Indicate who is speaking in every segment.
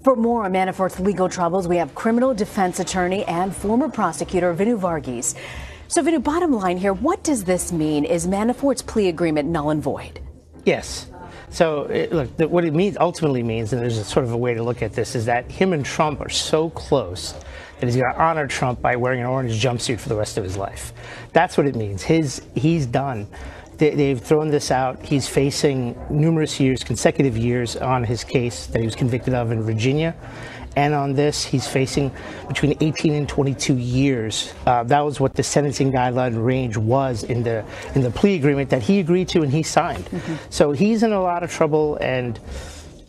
Speaker 1: For more on Manafort's legal troubles, we have criminal defense attorney and former prosecutor Reena Varghese. So, Reena, bottom line here, what does this mean? Is Manafort's plea agreement null and void?
Speaker 2: Yes. So, look, what it ultimately means, and there's a sort of a way to look at this, is that him and Trump are so close that he's going to honor Trump by wearing an orange jumpsuit for the rest of his life. That's what it means. He's done. They've thrown this out. He's facing numerous years, consecutive years on his case that he was convicted of in Virginia. And on this, he's facing between 18 and 22 years. That was what the sentencing guideline range was in the plea agreement that he agreed to and he signed. So he's in a lot of trouble, and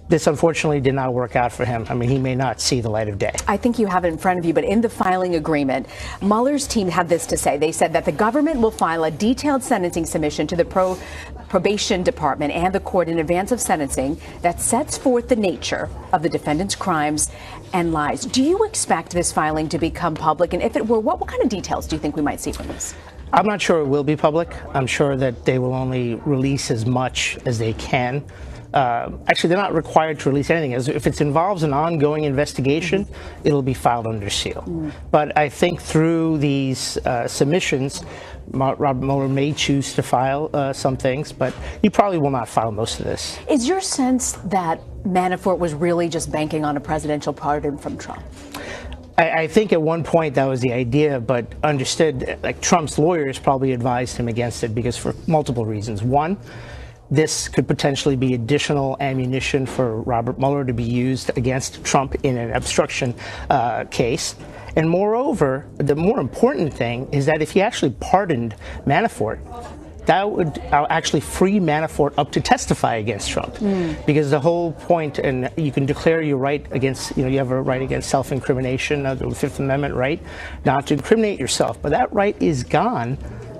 Speaker 2: this unfortunately did not work out for him. I mean, he may not see the light of day.
Speaker 1: I think you have it in front of you, but in the filing agreement, Mueller's team had this to say. They said that the government will file a detailed sentencing submission to the probation department and the court in advance of sentencing that sets forth the nature of the defendant's crimes and lies. Do you expect this filing to become public? And if it were, what kind of details do you think we might see from this?
Speaker 2: I'm not sure it will be public. I'm sure that they will only release as much as they can. Actually, they're not required to release anything. If it involves an ongoing investigation, it'll be filed under seal. But I think through these submissions, Robert Mueller may choose to file some things, but he probably will not file most of this.
Speaker 1: Is your sense that Manafort was really just banking on a presidential pardon from Trump?
Speaker 2: I think at one point that was the idea, but understood, like Trump's lawyers probably advised him against it because for multiple reasons. One, this could potentially be additional ammunition for Robert Mueller to be used against Trump in an obstruction case. And moreover, the more important thing is that if he actually pardoned Manafort, that would actually free Manafort up to testify against Trump. Because the whole point, and you can declare your right against, you have a right against self-incrimination, the Fifth Amendment right, not to incriminate yourself. But that right is gone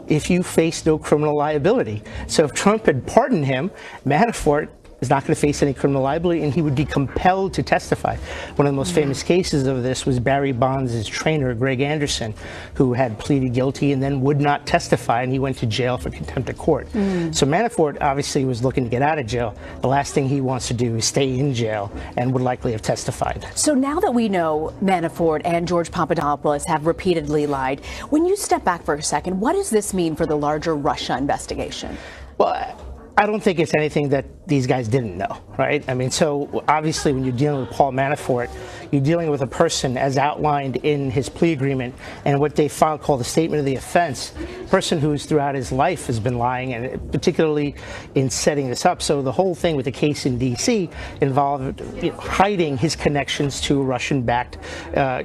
Speaker 2: if you face no criminal liability. So if Trump had pardoned him, Manafort is not going to face any criminal liability, and he would be compelled to testify. One of the most famous cases of this was Barry Bonds' trainer, Greg Anderson, who had pleaded guilty and then would not testify, and he went to jail for contempt of court. So Manafort obviously was looking to get out of jail. The last thing he wants to do is stay in jail and would likely have testified.
Speaker 1: So now that we know Manafort and George Papadopoulos have repeatedly lied, when you step back for a second, what does this mean for the larger Russia investigation?
Speaker 2: Well, I don't think it's anything that these guys didn't know, right? I mean, so obviously when you're dealing with Paul Manafort, you're dealing with a person as outlined in his plea agreement and what they call the statement of the offense, a person who's throughout his life has been lying, and particularly in setting this up. So the whole thing with the case in D.C. involved hiding his connections to a Russian-backed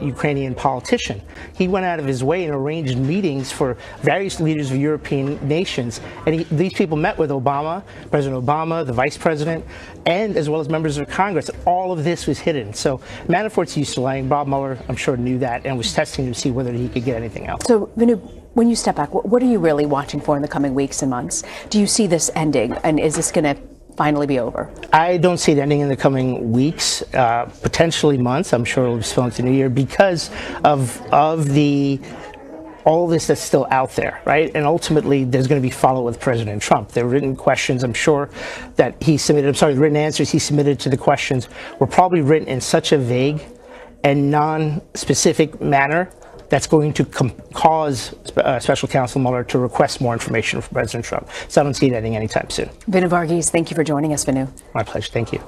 Speaker 2: Ukrainian politician. He went out of his way and arranged meetings for various leaders of European nations, and these people met with Obama, President Obama, the vice president, and as well as members of Congress. All of this was hidden. So Manafort's used to lying. Bob Mueller, I'm sure, knew that and was testing to see whether he could get anything else.
Speaker 1: So, Reena, when you step back, what are you really watching for in the coming weeks and months? Do you see this ending, and is this going to finally be over?
Speaker 2: I don't see it ending in the coming weeks, potentially months. I'm sure it'll be spilled into New Year because of all this that's still out there, right? And ultimately, there's going to be follow-up with President Trump. There are written questions, I'm sure, that he submitted, the written answers he submitted to the questions were probably written in such a vague and non-specific manner that's going to cause Special Counsel Mueller to request more information from President Trump. So I don't see it ending anytime soon.
Speaker 1: Reena Varghese, thank you for joining us, Reena.
Speaker 2: My pleasure. Thank you.